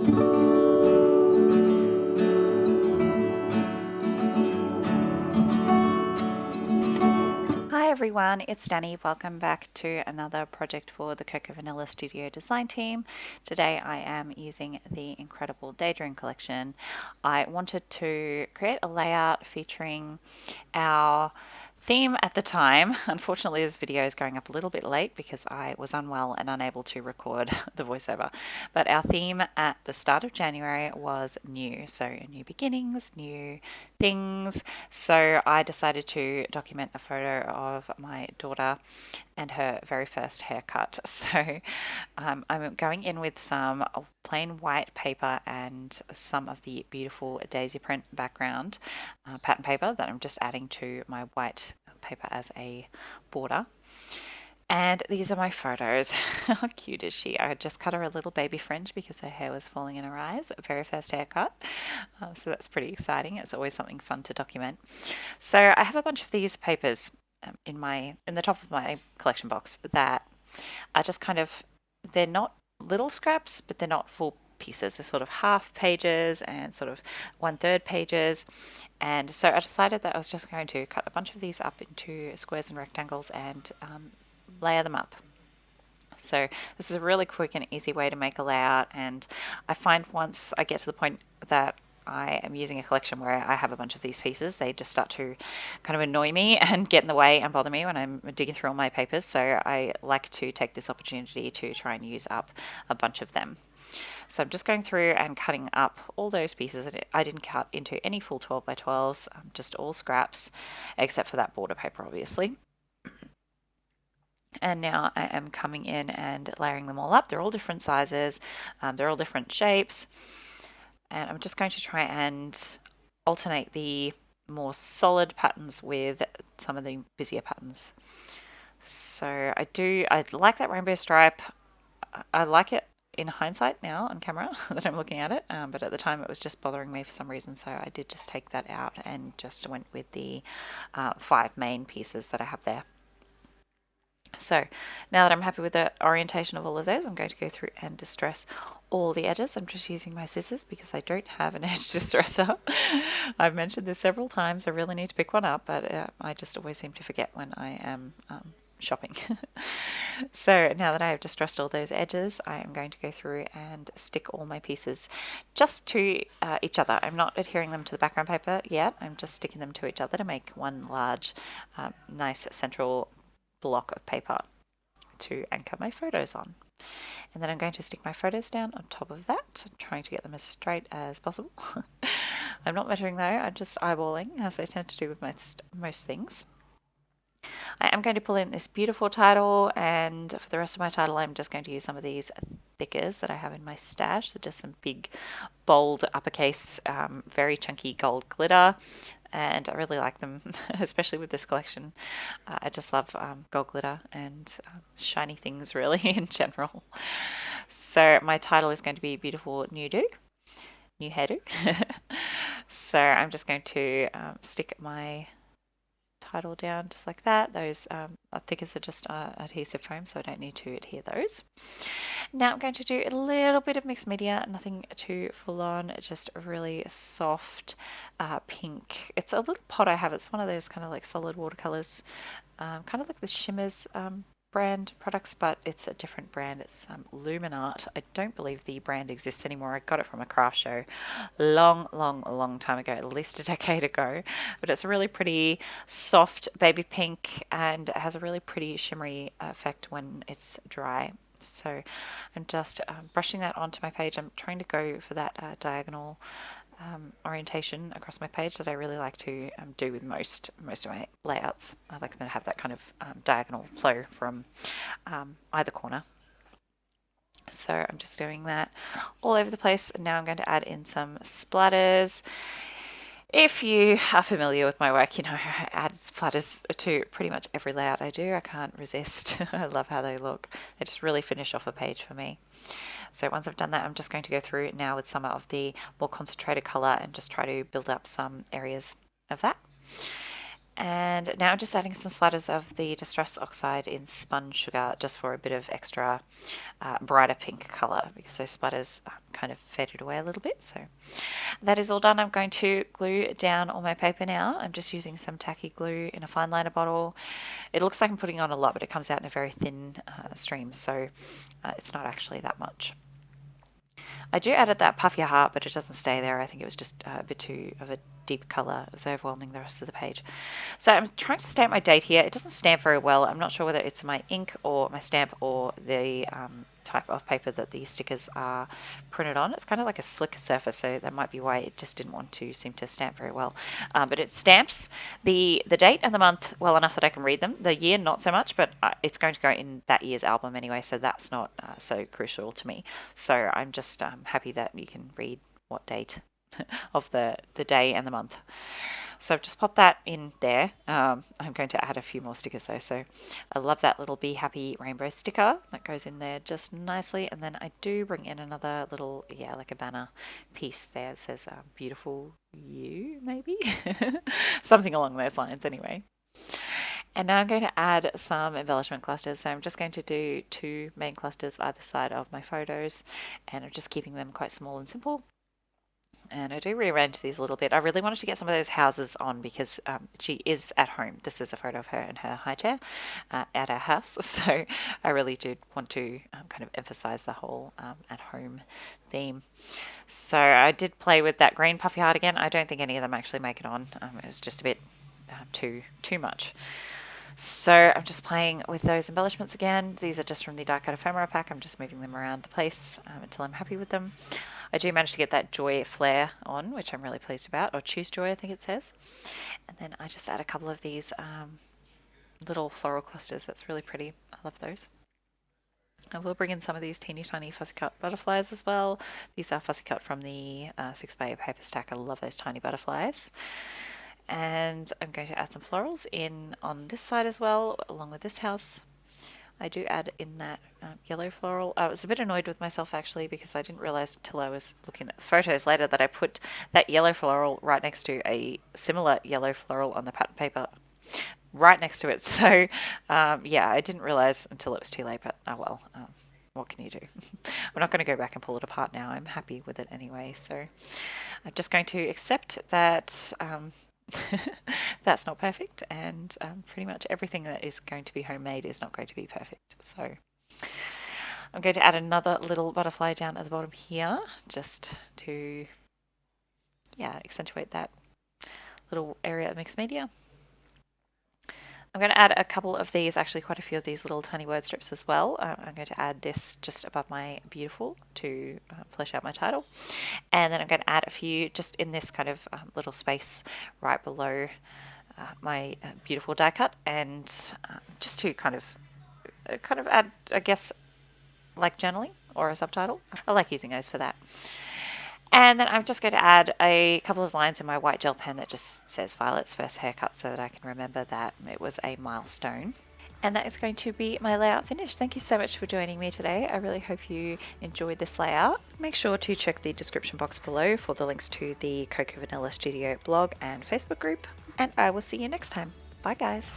Hi everyone, it's Danny. Welcome back to another project for the Cocoa Vanilla Studio design team. Today I am using the incredible Daydream collection. I wanted to create a layout featuring our theme at the time. Unfortunately, this video is going up a little bit late because I was unwell and unable to record the voiceover. But our theme at the start of January was new. So new beginnings, new things. So I decided to document a photo of my daughter and her very first haircut. So I'm going in with some plain white paper and some of the beautiful daisy print background pattern paper that I'm just adding to my white paper as a border. And these are my photos. How cute is she? I just cut her a little baby fringe because her hair was falling in her eyes. Very first haircut. So that's pretty exciting. It's always something fun to document. So I have a bunch of these papers in the top of my collection box that are just kind of, they're not little scraps, but they're not full pieces. They're sort of half pages and sort of 1/3 pages. And so I decided that I was just going to cut a bunch of these up into squares and rectangles and layer them up. So this is a really quick and easy way to make a layout, and I find once I get to the point that I am using a collection where I have a bunch of these pieces, they just start to kind of annoy me and get in the way and bother me when I'm digging through all my papers. So I like to take this opportunity to try and use up a bunch of them. So I'm just going through and cutting up all those pieces. I didn't cut into any full 12 by 12s, just all scraps, except for that border paper, obviously. And now I am coming in and layering them all up. They're all different sizes, they're all different shapes. And I'm just going to try and alternate the more solid patterns with some of the busier patterns. So I like that rainbow stripe. I like it in hindsight now on camera that I'm looking at it, but at the time it was just bothering me for some reason, so I did just take that out and just went with the 5 main pieces that I have there. So now that I'm happy with the orientation of all of those, I'm going to go through and distress all the edges. I'm just using my scissors because I don't have an edge distresser. I've mentioned this several times. I really need to pick one up, but I just always seem to forget when I am shopping. So now that I have distressed all those edges, I am going to go through and stick all my pieces just to each other. I'm not adhering them to the background paper yet. I'm just sticking them to each other to make one large, nice central block of paper to anchor my photos on. And then I'm going to stick my photos down on top of that, trying to get them as straight as possible. I'm not measuring though, I'm just eyeballing, as I tend to do with most things. I am going to pull in this beautiful title, and for the rest of my title I'm just going to use some of these thickers that I have in my stash. They're just some big, bold, uppercase, very chunky gold glitter, and I really like them, especially with this collection. I just love gold glitter and shiny things really in general. So my title is going to be Beautiful New Hairdo. So I'm just going to stick my title down just like that. Those thickers are just adhesive foam, so I don't need to adhere those. Now I'm going to do a little bit of mixed media, nothing too full on, just a really soft pink. It's a little pot I have. It's one of those kind of like solid watercolors, kind of like the Shimmers brand products, but it's a different brand. It's Luminart. I don't believe the brand exists anymore. I got it from a craft show long time ago, at least a decade ago. But it's a really pretty soft baby pink, and it has a really pretty shimmery effect when it's dry. So I'm just brushing that onto my page. I'm trying to go for that diagonal orientation across my page that I really like to do with most of my layouts. I like them to have that kind of diagonal flow from either corner. So I'm just doing that all over the place, and now I'm going to add in some splatters. If you are familiar with my work, you know I add splatters to pretty much every layout I do. I can't resist. I love how they look. They just really finish off a page for me. So once I've done that, I'm just going to go through now with some of the more concentrated color and just try to build up some areas of that. And now I'm just adding some splatters of the Distress Oxide in Sponge Sugar just for a bit of extra brighter pink colour, because those splatters kind of faded away a little bit. So that is all done. I'm going to glue down all my paper now. I'm just using some tacky glue in a fine liner bottle. It looks like I'm putting on a lot, but it comes out in a very thin stream, so it's not actually that much. I do added that puffy heart, but it doesn't stay there. I think it was just a bit too of a deep colour. It was overwhelming the rest of the page. So I'm trying to stamp my date here. It doesn't stamp very well. I'm not sure whether it's my ink or my stamp or the type of paper that these stickers are printed on. It's kind of like a slick surface, so that might be why it just didn't want to seem to stamp very well. But it stamps the date and the month well enough that I can read them. The year, not so much, but it's going to go in that year's album anyway, so that's not so crucial to me. So I'm just happy that you can read what date of the day and the month. So I've just popped that in there. I'm going to add a few more stickers though. So I love that little Be Happy rainbow sticker that goes in there just nicely. And then I do bring in another little, like a banner piece there that says beautiful you, maybe? Something along those lines anyway. And now I'm going to add some embellishment clusters. So I'm just going to do 2 main clusters either side of my photos, and I'm just keeping them quite small and simple. And I do rearrange these a little bit. I really wanted to get some of those houses on because she is at home. This is a photo of her in her high chair at our house. So I really did want to kind of emphasize the whole at home theme. So I did play with that green puffy heart again. I don't think any of them actually make it on. It was just a bit too much. So I'm just playing with those embellishments again. These are just from the Die Cut Ephemera pack. I'm just moving them around the place until I'm happy with them. I do manage to get that Joy flare on, which I'm really pleased about, or Choose Joy, I think it says. And then I just add a couple of these little floral clusters. That's really pretty. I love those. I will bring in some of these teeny tiny fussy cut butterflies as well. These are fussy cut from the 6x8 paper stack. I love those tiny butterflies. And I'm going to add some florals in on this side as well, along with this house. I do add in that yellow floral. I was a bit annoyed with myself actually because I didn't realize until I was looking at the photos later that I put that yellow floral right next to a similar yellow floral on the pattern paper right next to it. So I didn't realize until it was too late, but oh well, what can you do? We're not going to go back and pull it apart now. I'm happy with it anyway. So I'm just going to accept that that's not perfect, and pretty much everything that is going to be homemade is not going to be perfect. So I'm going to add another little butterfly down at the bottom here just to accentuate that little area of mixed media. I'm going to add a couple of these, actually quite a few of these little tiny word strips as well. I'm going to add this just above my beautiful to flesh out my title. And then I'm going to add a few just in this kind of little space right below my beautiful die cut, and just to kind of add, I guess, like journaling or a subtitle. I like using those for that. And then I'm just going to add a couple of lines in my white gel pen that just says Violet's first haircut so that I can remember that it was a milestone. And that is going to be my layout finished. Thank you so much for joining me today. I really hope you enjoyed this layout. Make sure to check the description box below for the links to the Cocoa Vanilla Studio blog and Facebook group. And I will see you next time. Bye guys.